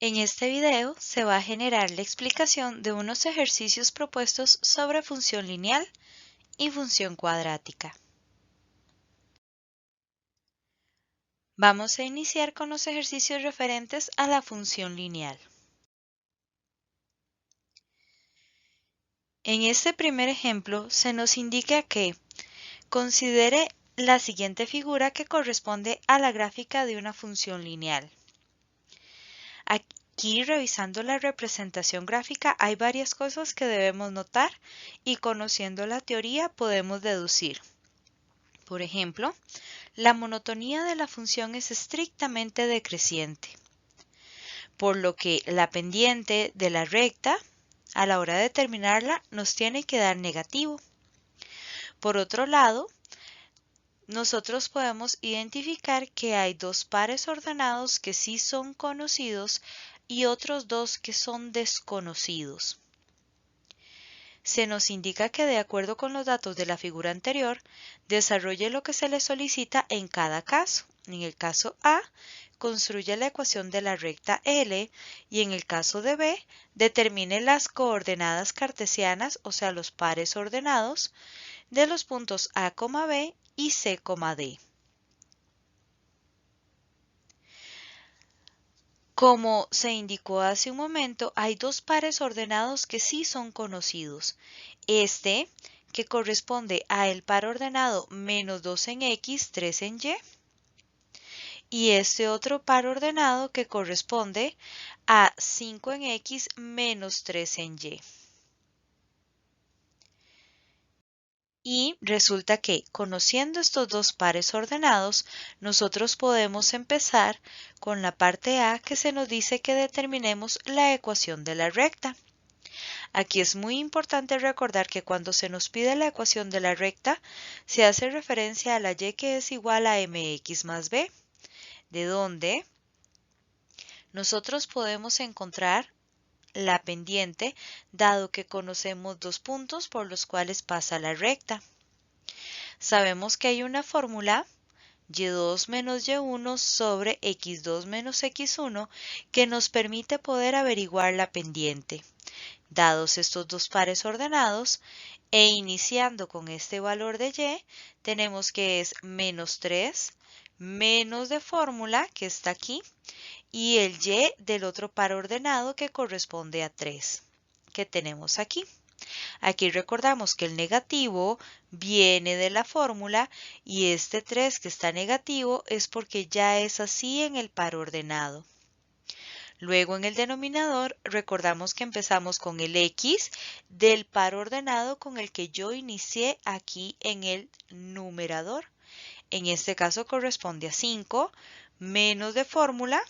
En este video se va a generar la explicación de unos ejercicios propuestos sobre función lineal y función cuadrática. Vamos a iniciar con los ejercicios referentes a la función lineal. En este primer ejemplo se nos indica que considere la siguiente figura que corresponde a la gráfica de una función lineal. Aquí, revisando la representación gráfica, hay varias cosas que debemos notar y conociendo la teoría podemos deducir. Por ejemplo, la monotonía de la función es estrictamente decreciente, por lo que la pendiente de la recta, a la hora de determinarla, nos tiene que dar negativo. Por otro lado, nosotros podemos identificar que hay dos pares ordenados que sí son conocidos y otros dos que son desconocidos. Se nos indica que de acuerdo con los datos de la figura anterior, desarrolle lo que se le solicita en cada caso. En el caso A, construye la ecuación de la recta L y en el caso de B, determine las coordenadas cartesianas, o sea, los pares ordenados, de los puntos A, B y C, D. Como se indicó hace un momento, hay dos pares ordenados que sí son conocidos. Este, que corresponde a el par ordenado menos 2 en X, 3 en y este otro par ordenado que corresponde a 5 en X menos 3 en Y. Y resulta que, conociendo estos dos pares ordenados, nosotros podemos empezar con la parte A que se nos dice que determinemos la ecuación de la recta. Aquí es muy importante recordar que cuando se nos pide la ecuación de la recta, se hace referencia a la y que es igual a mx más b, de donde nosotros podemos encontrar la pendiente, dado que conocemos dos puntos por los cuales pasa la recta. Sabemos que hay una fórmula y2 menos y1 sobre x2 menos x1 que nos permite poder averiguar la pendiente. Dados estos dos pares ordenados e iniciando con este valor de y, tenemos que es menos 3 menos de fórmula que está aquí y el y del otro par ordenado que corresponde a 3 que tenemos aquí. Aquí recordamos que el negativo viene de la fórmula y este 3 que está negativo es porque ya es así en el par ordenado. Luego en el denominador recordamos que empezamos con el x del par ordenado con el que yo inicié aquí en el numerador. En este caso corresponde a 5 menos de fórmula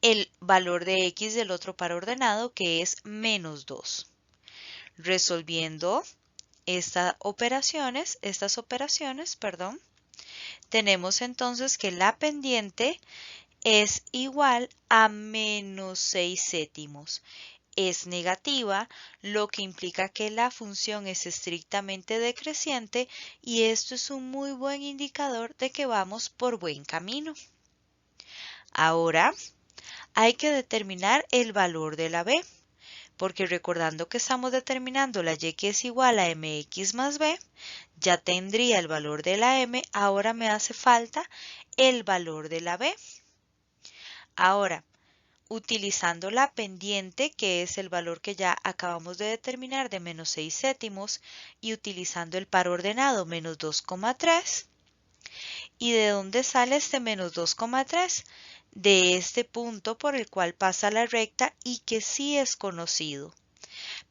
el valor de x del otro par ordenado que es menos 2. Resolviendo estas operaciones, tenemos entonces que la pendiente es igual a menos 6 séptimos. Es negativa, lo que implica que la función es estrictamente decreciente y esto es un muy buen indicador de que vamos por buen camino. Ahora hay que determinar el valor de la b, porque recordando que estamos determinando la y que es igual a mx más b, ya tendría el valor de la m, ahora me hace falta el valor de la b. Ahora, utilizando la pendiente, que es el valor que ya acabamos de determinar de menos 6 séptimos, y utilizando el par ordenado menos 2,3. ¿Y de dónde sale este menos 2,3? De este punto por el cual pasa la recta y que sí es conocido.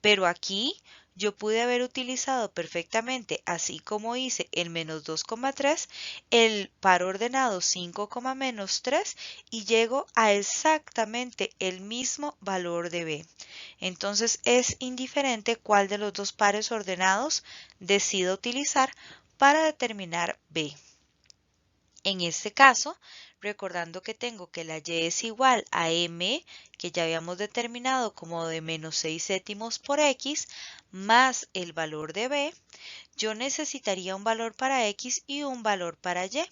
Pero aquí yo pude haber utilizado perfectamente, así como hice el menos 2,3, el par ordenado 5, menos 3 y llego a exactamente el mismo valor de b. Entonces es indiferente cuál de los dos pares ordenados decido utilizar para determinar b. En este caso, recordando que tengo que la y es igual a m, que ya habíamos determinado como de menos 6 séptimos por x, más el valor de b, yo necesitaría un valor para x y un valor para y.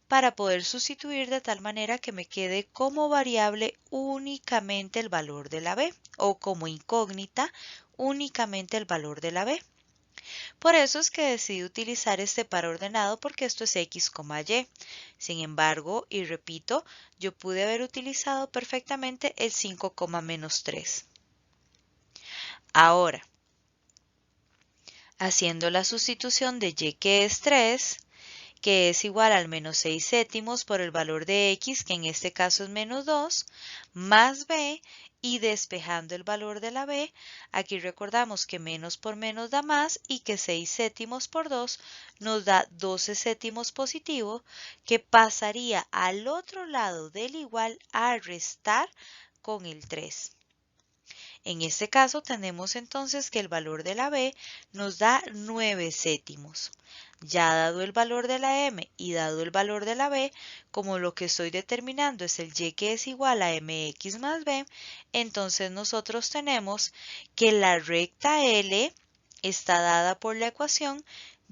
para poder sustituir de tal manera que me quede como variable únicamente el valor de la b o como incógnita únicamente el valor de la b. Por eso es que decidí utilizar este par ordenado porque esto es x, y. Sin embargo, y repito, yo pude haber utilizado perfectamente el 5, -3. Ahora, haciendo la sustitución de y que es 3, que es igual al menos 6 séptimos por el valor de x, que en este caso es menos 2, más b, y despejando el valor de la b, aquí recordamos que menos por menos da más y que 6 séptimos por 2 nos da 12 séptimos positivo, que pasaría al otro lado del igual a restar con el 3. En este caso tenemos entonces que el valor de la b nos da 9 séptimos. Ya dado el valor de la m y dado el valor de la b, como lo que estoy determinando es el y que es igual a mx más b, entonces nosotros tenemos que la recta L está dada por la ecuación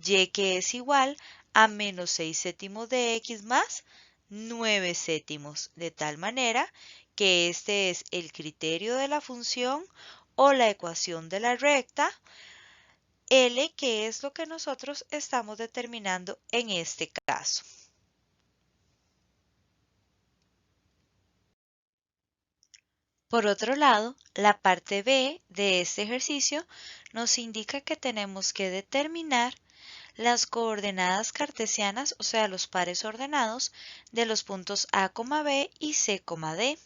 y que es igual a menos 6 séptimos de x más 9 séptimos, de tal manera que este es el criterio de la función o la ecuación de la recta L, que es lo que nosotros estamos determinando en este caso. Por otro lado, la parte B de este ejercicio nos indica que tenemos que determinar las coordenadas cartesianas, o sea, los pares ordenados de los puntos A, B y C, D.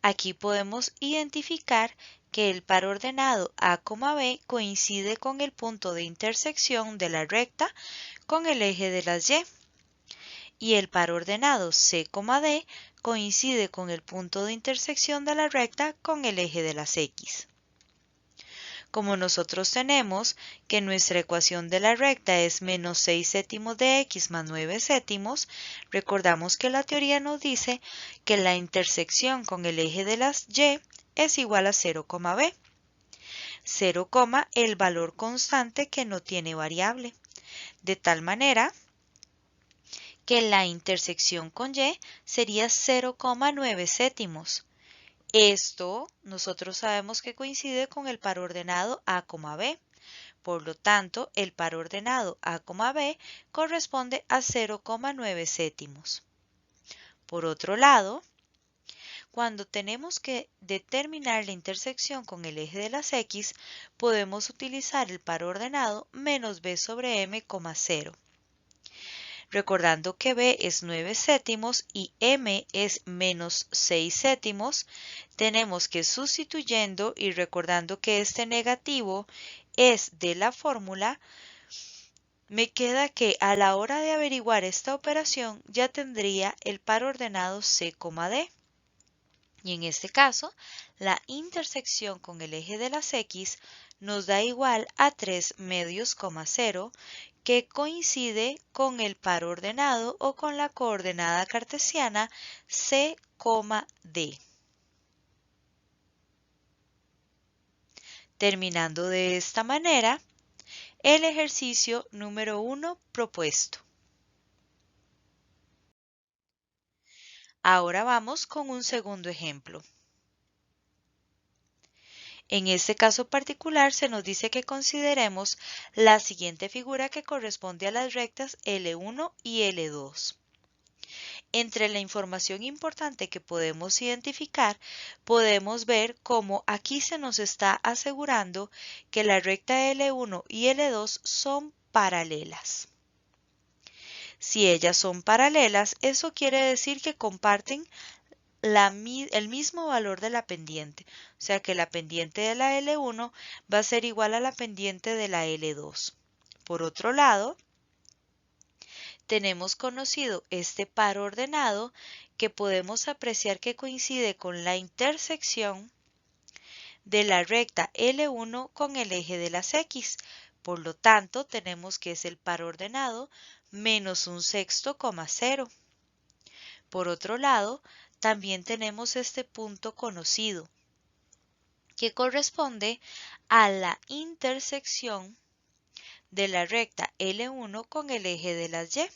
Aquí podemos identificar que el par ordenado A, B coincide con el punto de intersección de la recta con el eje de las y el par ordenado C, D coincide con el punto de intersección de la recta con el eje de las X. Como nosotros tenemos que nuestra ecuación de la recta es menos 6 séptimos de x más 9 séptimos, recordamos que la teoría nos dice que la intersección con el eje de las y es igual a 0, b. 0, el valor constante que no tiene variable. De tal manera que la intersección con y sería 0,9 séptimos. Esto nosotros sabemos que coincide con el par ordenado A, B. Por lo tanto, el par ordenado A, B corresponde a 0,9 séptimos. Por otro lado, cuando tenemos que determinar la intersección con el eje de las X, podemos utilizar el par ordenado menos b sobre m, 0. Recordando que b es 9 séptimos y m es menos 6 séptimos, tenemos que sustituyendo y recordando que este negativo es de la fórmula, me queda que a la hora de averiguar esta operación ya tendría el par ordenado C, D. Y en este caso, la intersección con el eje de las X nos da igual a 3 medios, 0, que coincide con el par ordenado o con la coordenada cartesiana C, D. Terminando de esta manera, el ejercicio número 1 propuesto. Ahora vamos con un segundo ejemplo. En este caso particular se nos dice que consideremos la siguiente figura que corresponde a las rectas L1 y L2. Entre la información importante que podemos identificar, podemos ver cómo aquí se nos está asegurando que la recta L1 y L2 son paralelas. Si ellas son paralelas, eso quiere decir que comparten el mismo valor de la pendiente, o sea que la pendiente de la L1 va a ser igual a la pendiente de la L2. Por otro lado, tenemos conocido este par ordenado que podemos apreciar que coincide con la intersección de la recta L1 con el eje de las X. Por lo tanto, tenemos que es el par ordenado menos 1/6, 0. Por otro lado, también tenemos este punto conocido, que corresponde a la intersección de la recta L1 con el eje de las Y.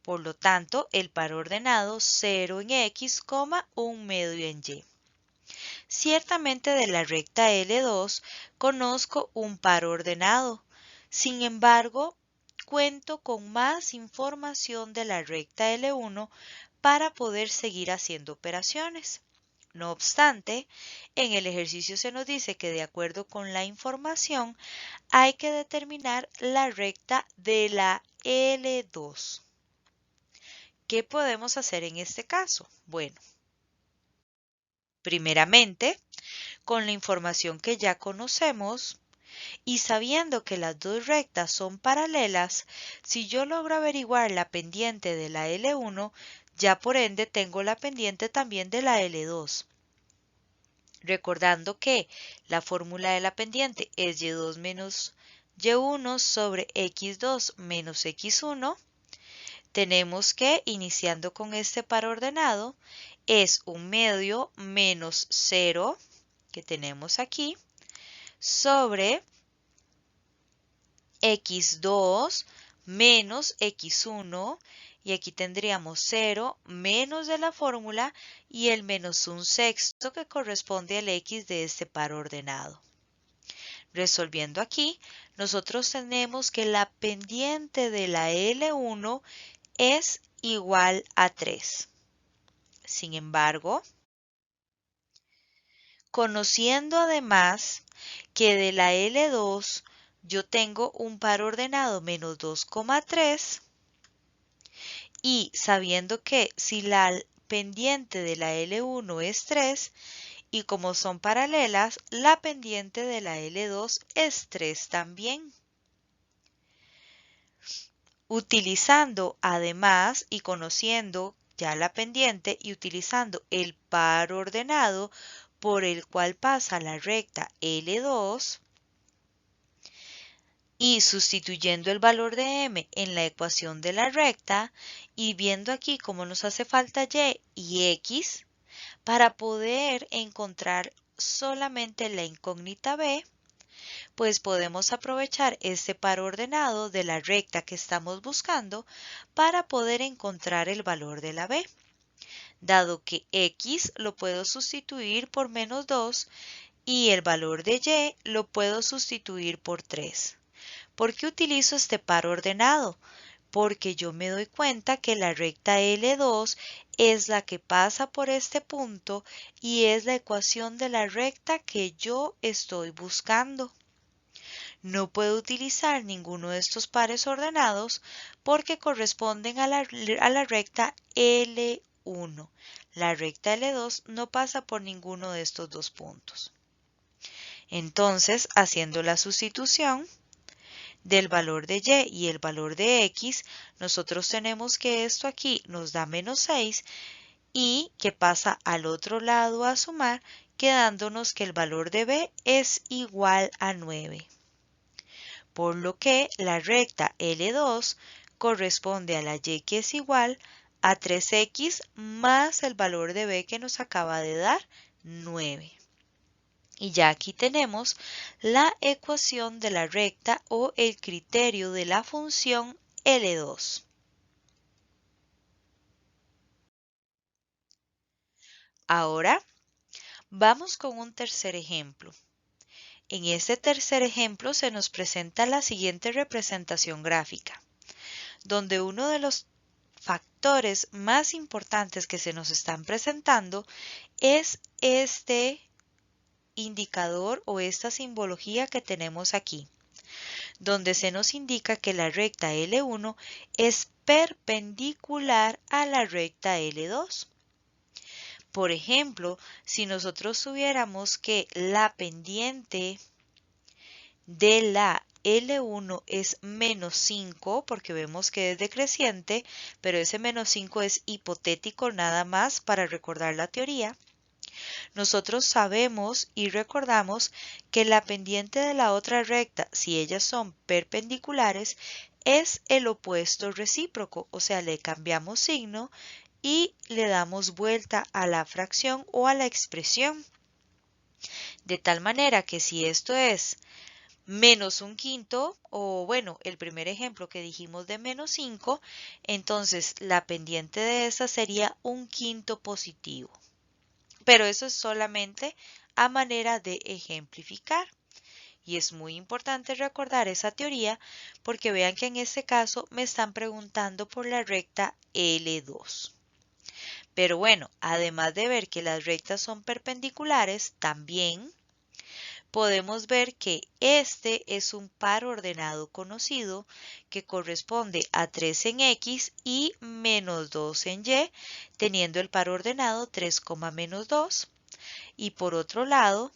Por lo tanto, el par ordenado 0 en X, 1/2 en Y. Ciertamente de la recta L2 conozco un par ordenado. Sin embargo, cuento con más información de la recta L1 para poder seguir haciendo operaciones. No obstante, en el ejercicio se nos dice que de acuerdo con la información hay que determinar la recta de la L2. ¿Qué podemos hacer en este caso? Bueno, primeramente, con la información que ya conocemos y sabiendo que las dos rectas son paralelas, si yo logro averiguar la pendiente de la L1, ya por ende tengo la pendiente también de la L2. Recordando que la fórmula de la pendiente es y2 menos y1 sobre x2 menos x1, tenemos que, iniciando con este par ordenado, es 1/2 menos 0, que tenemos aquí, sobre x2 menos x1, y aquí tendríamos 0 menos de la fórmula y el menos 1/6 que corresponde al x de este par ordenado. Resolviendo aquí, nosotros tenemos que la pendiente de la L1 es igual a 3. Sin embargo, conociendo además que de la L2 yo tengo un par ordenado menos 2,3 y sabiendo que si la pendiente de la L1 es 3 y como son paralelas, la pendiente de la L2 es 3 también. Utilizando además y conociendo ya la pendiente y utilizando el par ordenado por el cual pasa la recta L2 y sustituyendo el valor de m en la ecuación de la recta y viendo aquí cómo nos hace falta y x para poder encontrar solamente la incógnita b, pues podemos aprovechar este par ordenado de la recta que estamos buscando para poder encontrar el valor de la b. Dado que x lo puedo sustituir por menos 2 y el valor de y lo puedo sustituir por 3. ¿Por qué utilizo este par ordenado? Porque yo me doy cuenta que la recta L2 es la que pasa por este punto y es la ecuación de la recta que yo estoy buscando. No puedo utilizar ninguno de estos pares ordenados porque corresponden a la recta L1. La recta L2 no pasa por ninguno de estos dos puntos. Entonces, haciendo la sustitución del valor de y el valor de x, nosotros tenemos que esto aquí nos da menos 6 y que pasa al otro lado a sumar, quedándonos que el valor de b es igual a 9. Por lo que la recta L2 corresponde a la y que es igual a 3x más el valor de b que nos acaba de dar 9. Y ya aquí tenemos la ecuación de la recta o el criterio de la función L2. Ahora vamos con un tercer ejemplo. En este tercer ejemplo se nos presenta la siguiente representación gráfica, donde uno de los factores más importantes que se nos están presentando es este indicador o esta simbología que tenemos aquí, donde se nos indica que la recta L1 es perpendicular a la recta L2. Por ejemplo, si nosotros tuviéramos que la pendiente de la L1 es menos 5, porque vemos que es decreciente, pero ese menos 5 es hipotético nada más para recordar la teoría. Nosotros sabemos y recordamos que la pendiente de la otra recta, si ellas son perpendiculares, es el opuesto recíproco, o sea, le cambiamos signo y le damos vuelta a la fracción o a la expresión. De tal manera que si esto es menos un quinto, o bueno, el primer ejemplo que dijimos de menos 5, entonces la pendiente de esa sería un quinto positivo. Pero eso es solamente a manera de ejemplificar. Y es muy importante recordar esa teoría porque vean que en este caso me están preguntando por la recta L2. Pero bueno, además de ver que las rectas son perpendiculares, también podemos ver que este es un par ordenado conocido que corresponde a 3 en X y menos 2 en Y, teniendo el par ordenado 3, menos 2. Y por otro lado,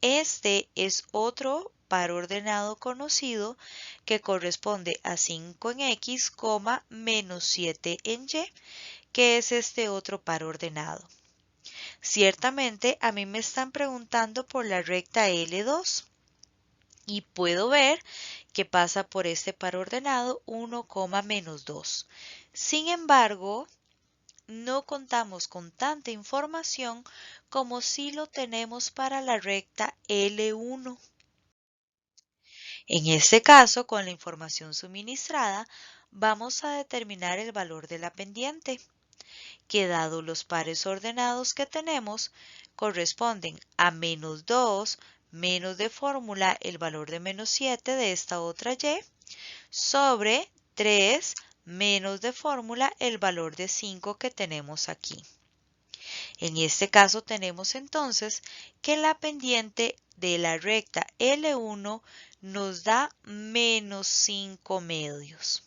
este es otro par ordenado conocido que corresponde a 5 en X, menos 7 en Y, que es este otro par ordenado. Ciertamente a mí me están preguntando por la recta L2 y puedo ver que pasa por este par ordenado 1, menos 2. Sin embargo, no contamos con tanta información como si lo tenemos para la recta L1. En este caso, con la información suministrada, vamos a determinar el valor de la pendiente, que dado los pares ordenados que tenemos, corresponden a menos 2 menos de fórmula el valor de menos 7 de esta otra y, sobre 3 menos de fórmula el valor de 5 que tenemos aquí. En este caso tenemos entonces que la pendiente de la recta L1 nos da menos 5 medios.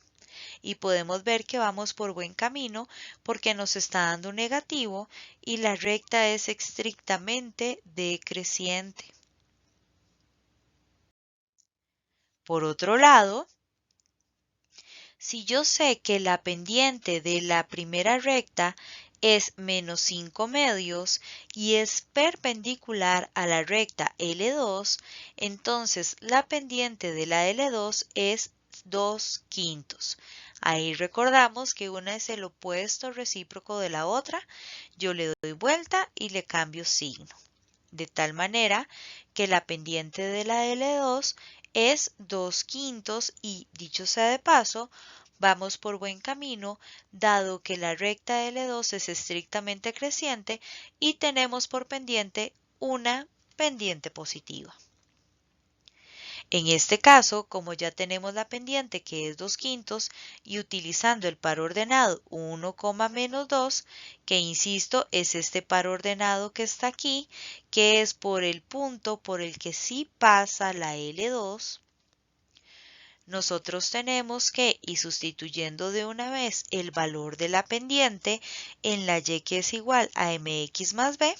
Y podemos ver que vamos por buen camino porque nos está dando un negativo y la recta es estrictamente decreciente. Por otro lado, si yo sé que la pendiente de la primera recta es menos 5 medios y es perpendicular a la recta L2, entonces la pendiente de la L2 es 2 quintos. Ahí recordamos que una es el opuesto recíproco de la otra. Yo le doy vuelta y le cambio signo. De tal manera que la pendiente de la L2 es 2 quintos y, dicho sea de paso, vamos por buen camino dado que la recta L2 es estrictamente creciente y tenemos por pendiente una pendiente positiva. En este caso, como ya tenemos la pendiente que es 2 quintos y utilizando el par ordenado 1, menos 2, que insisto es este par ordenado que está aquí, que es por el punto por el que sí pasa la L2, nosotros tenemos que, y sustituyendo de una vez el valor de la pendiente en la y que es igual a mx más b,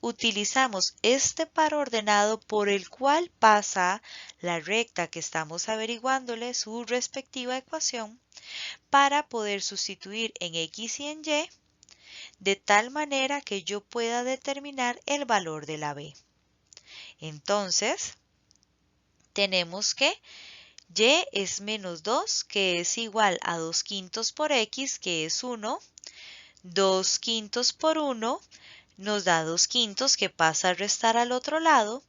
utilizamos este par ordenado por el cual pasa la recta que estamos averiguándole su respectiva ecuación para poder sustituir en x y en y de tal manera que yo pueda determinar el valor de la b. Entonces, tenemos que y es menos 2, que es igual a 2 quintos por x, que es 1. 2 quintos por 1 nos da 2 quintos que pasa a restar al otro lado.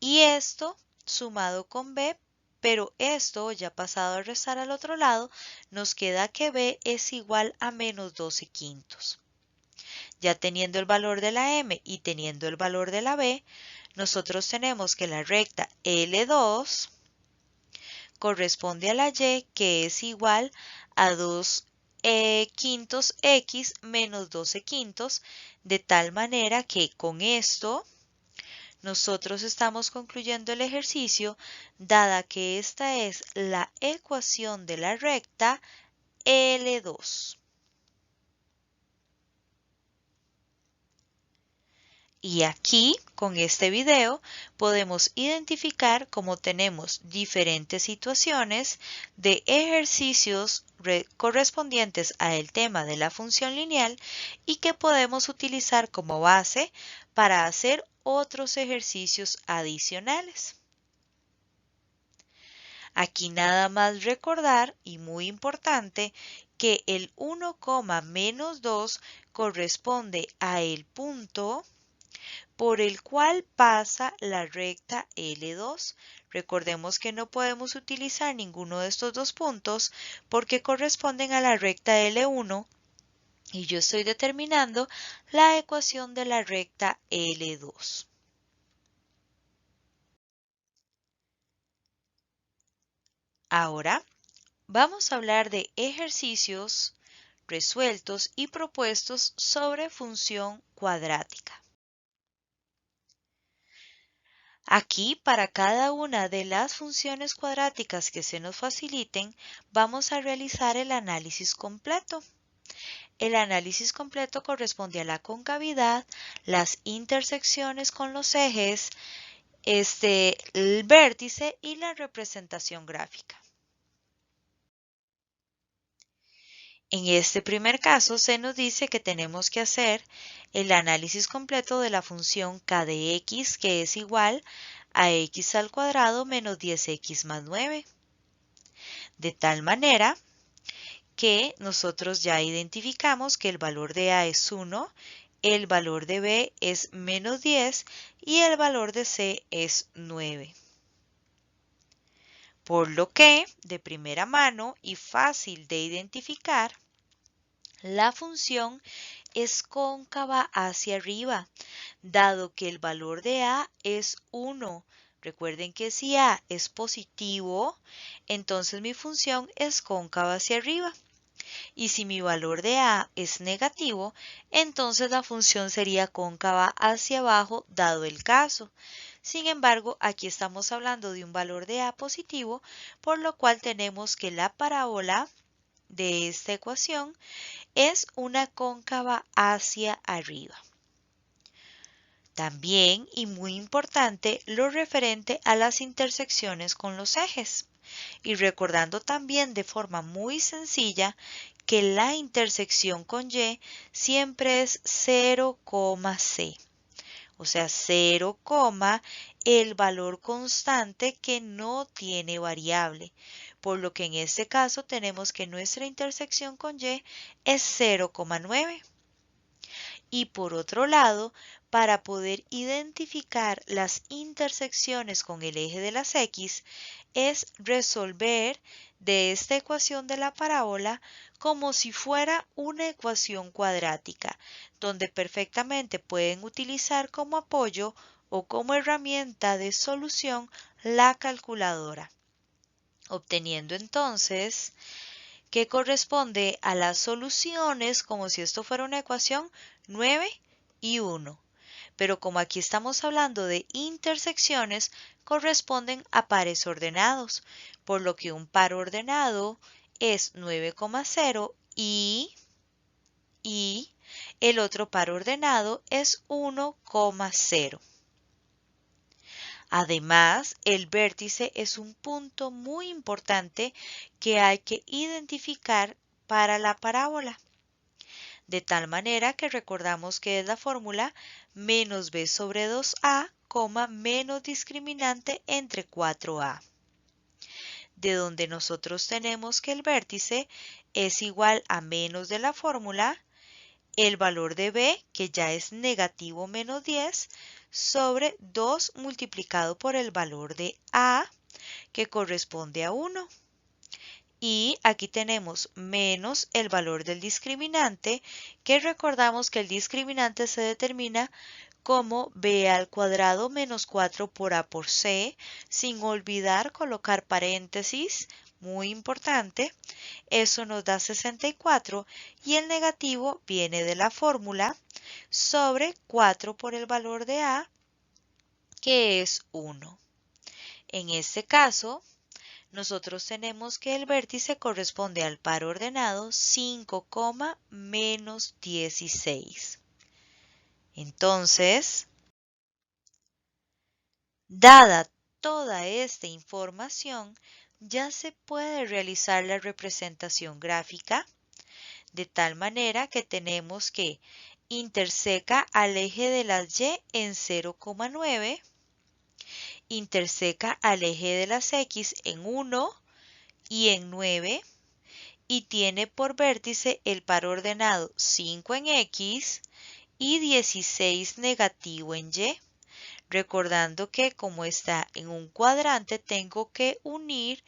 Y esto sumado con b, pero esto ya pasado a restar al otro lado, nos queda que b es igual a menos 12 quintos. Ya teniendo el valor de la m y teniendo el valor de la b, nosotros tenemos que la recta L2 corresponde a la y, que es igual a 2 quintos x menos 12 quintos, de tal manera que con esto nosotros estamos concluyendo el ejercicio, dada que esta es la ecuación de la recta L2. Y aquí, con este video, podemos identificar cómo tenemos diferentes situaciones de ejercicios correspondientes al tema de la función lineal y que podemos utilizar como base para hacer otros ejercicios adicionales. Aquí nada más recordar, y muy importante, que el 1, menos 2 corresponde a el punto por el cual pasa la recta L2. Recordemos que no podemos utilizar ninguno de estos dos puntos porque corresponden a la recta L1 y yo estoy determinando la ecuación de la recta L2. Ahora vamos a hablar de ejercicios resueltos y propuestos sobre función cuadrática. Aquí, para cada una de las funciones cuadráticas que se nos faciliten, vamos a realizar el análisis completo. El análisis completo corresponde a la concavidad, las intersecciones con los ejes, el vértice y la representación gráfica. En este primer caso se nos dice que tenemos que hacer el análisis completo de la función k de x, que es igual a x al cuadrado menos 10x más 9. De tal manera que nosotros ya identificamos que el valor de a es 1, el valor de b es menos 10 y el valor de c es 9. Por lo que, de primera mano y fácil de identificar, la función es cóncava hacia arriba, dado que el valor de a es 1. Recuerden que si a es positivo, entonces mi función es cóncava hacia arriba. Y si mi valor de a es negativo, entonces la función sería cóncava hacia abajo, dado el caso. Sin embargo, aquí estamos hablando de un valor de a positivo, por lo cual tenemos que la parábola de esta ecuación es una cóncava hacia arriba. También, y muy importante, lo referente a las intersecciones con los ejes. Y recordando también de forma muy sencilla que la intersección con y siempre es 0, c. O sea, 0, el valor constante que no tiene variable. Por lo que en este caso tenemos que nuestra intersección con y es 0,9. Y por otro lado, para poder identificar las intersecciones con el eje de las x, es resolver de esta ecuación de la parábola como si fuera una ecuación cuadrática, donde perfectamente pueden utilizar como apoyo o como herramienta de solución la calculadora, obteniendo entonces que corresponde a las soluciones como si esto fuera una ecuación 9 y 1. Pero como aquí estamos hablando de intersecciones, corresponden a pares ordenados, por lo que un par ordenado es 9,0 y el otro par ordenado es 1,0. Además, el vértice es un punto muy importante que hay que identificar para la parábola. De tal manera que recordamos que es la fórmula menos b sobre 2a, menos discriminante entre 4a. De donde nosotros tenemos que el vértice es igual a menos de la fórmula, el valor de b, que ya es negativo menos 10, sobre 2 multiplicado por el valor de a, que corresponde a 1. Y aquí tenemos menos el valor del discriminante, que recordamos que el discriminante se determina como b al cuadrado menos 4 por a por c, sin olvidar colocar paréntesis, muy importante. Eso nos da 64 y el negativo viene de la fórmula sobre 4 por el valor de a, que es 1. En este caso, nosotros tenemos que el vértice corresponde al par ordenado 5, menos 16. Entonces, dada toda esta información, ya se puede realizar la representación gráfica de tal manera que tenemos que interseca al eje de las y en 0,9, interseca al eje de las x en 1 y en 9 y tiene por vértice el par ordenado 5 en x y 16 negativo en y. recordando que como está en un cuadrante tengo que unir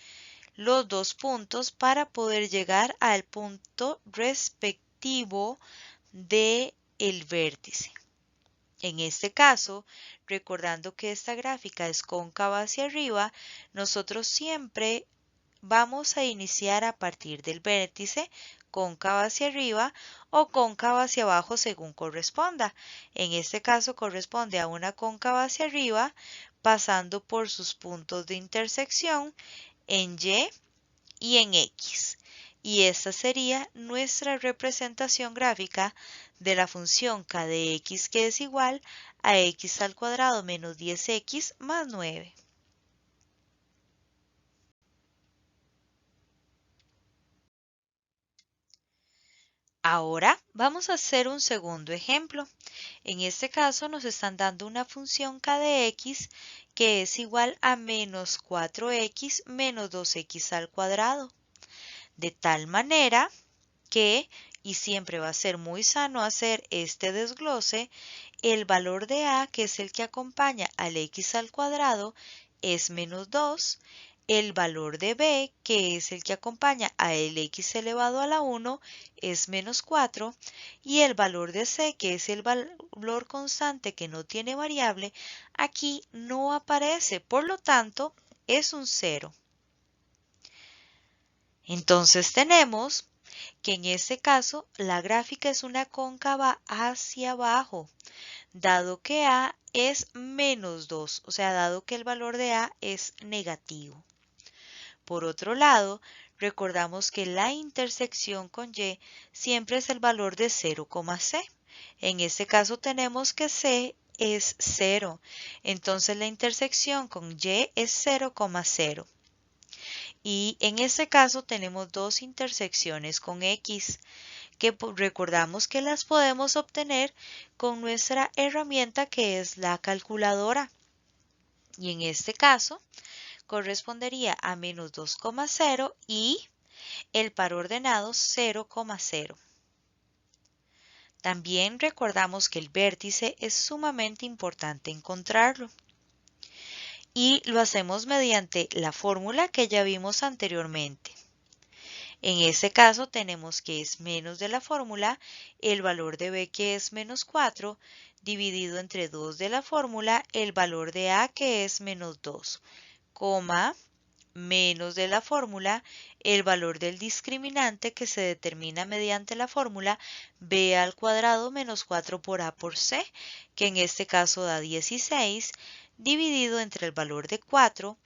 los dos puntos para poder llegar al punto respectivo del vértice. En este caso, recordando que esta gráfica es cóncava hacia arriba, nosotros siempre vamos a iniciar a partir del vértice cóncava hacia arriba o cóncava hacia abajo según corresponda. En este caso corresponde a una cóncava hacia arriba pasando por sus puntos de intersección en Y y en X. Y esta sería nuestra representación gráfica de la función k de x, que es igual a x al cuadrado menos 10x más 9. Ahora vamos a hacer un segundo ejemplo. En este caso nos están dando una función k de x que es igual a menos 4x menos 2x al cuadrado. De tal manera que, y siempre va a ser muy sano hacer este desglose, el valor de a, que es el que acompaña al x al cuadrado, es menos 2. El valor de b, que es el que acompaña a el x elevado a la 1, es menos 4. Y el valor de c, que es el valor constante que no tiene variable, aquí no aparece. Por lo tanto, es un 0. Entonces tenemos que en este caso la gráfica es una cóncava hacia abajo, dado que a es menos 2, o sea, dado que el valor de a es negativo. Por otro lado, recordamos que la intersección con y siempre es el valor de 0,c. En este caso tenemos que c es 0, entonces la intersección con y es 0,0. Y en este caso tenemos dos intersecciones con x, que recordamos que las podemos obtener con nuestra herramienta que es la calculadora. Y en este caso correspondería a menos 2,0 y el par ordenado 0,0. También recordamos que el vértice es sumamente importante encontrarlo. Y lo hacemos mediante la fórmula que ya vimos anteriormente. En este caso tenemos que es menos de la fórmula, el valor de b que es menos 4, dividido entre 2 de la fórmula, el valor de a que es menos 2, coma, menos de la fórmula, el valor del discriminante que se determina mediante la fórmula b al cuadrado menos 4 por a por c, que en este caso da 16, dividido entre el valor de 4,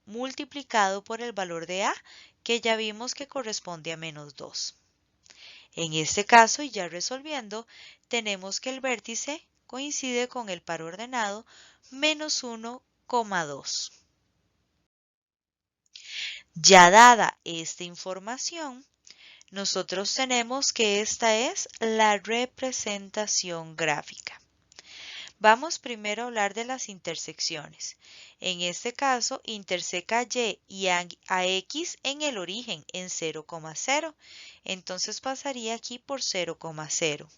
multiplicado por el valor de a, que ya vimos que corresponde a menos 2. En este caso, y ya resolviendo, tenemos que el vértice coincide con el par ordenado menos 1,2. Ya dada esta información, nosotros tenemos que esta es la representación gráfica. Vamos primero a hablar de las intersecciones. En este caso, interseca y a x en el origen, en 0,0. Entonces pasaría aquí por 0,0.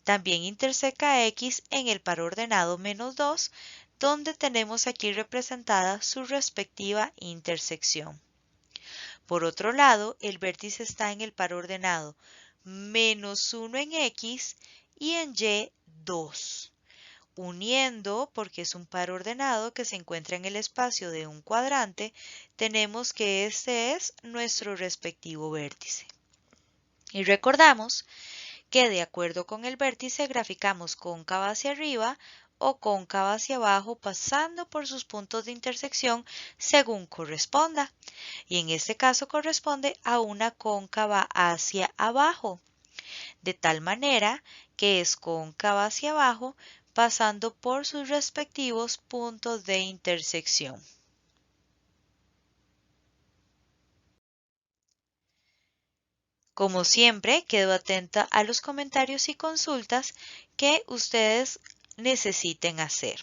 También interseca x en el par ordenado menos 2, donde tenemos aquí representada su respectiva intersección. Por otro lado, el vértice está en el par ordenado menos 1 en x y en y 2. Uniendo, porque es un par ordenado que se encuentra en el espacio de un cuadrante, tenemos que este es nuestro respectivo vértice. Y recordamos que de acuerdo con el vértice graficamos cóncava hacia arriba o cóncava hacia abajo pasando por sus puntos de intersección según corresponda. Y en este caso corresponde a una cóncava hacia abajo, de tal manera que es cóncava hacia abajo pasando por sus respectivos puntos de intersección. Como siempre, quedo atenta a los comentarios y consultas que ustedes necesiten hacer.